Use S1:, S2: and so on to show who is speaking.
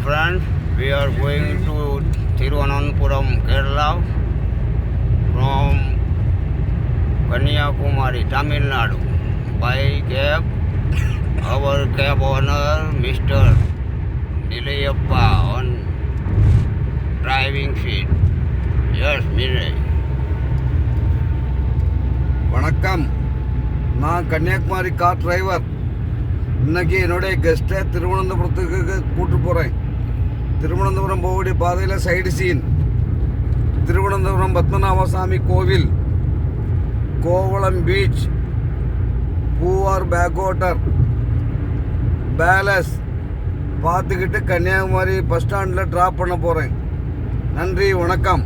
S1: friends, we are going to Thiruvananthapuram, Kerala from Kanyakumari, Tamil Nadu by cab. Our cab owner, Mr. Nilayappa, on driving seat. Yes, Nilay.
S2: வணக்கம். நான் Kanyakumari car driver. இன்னைக்கு என்னுடைய கெஸ்ட்டை திருவனந்தபுரத்துக்கு கூட்டு போகிறேன். திருவனந்தபுரம் போகக்கூடிய பாதையில் side scene, Thiruvananthapuram Padmanabhaswamy கோவில், கோவளம் பீச், பூவார் பேக்வாட்டர், பேலஸ் பார்த்துக்கிட்டு கன்னியாகுமரி பஸ் ஸ்டாண்டில் ட்ராப் பண்ண போகிறேன். நன்றி, வணக்கம்.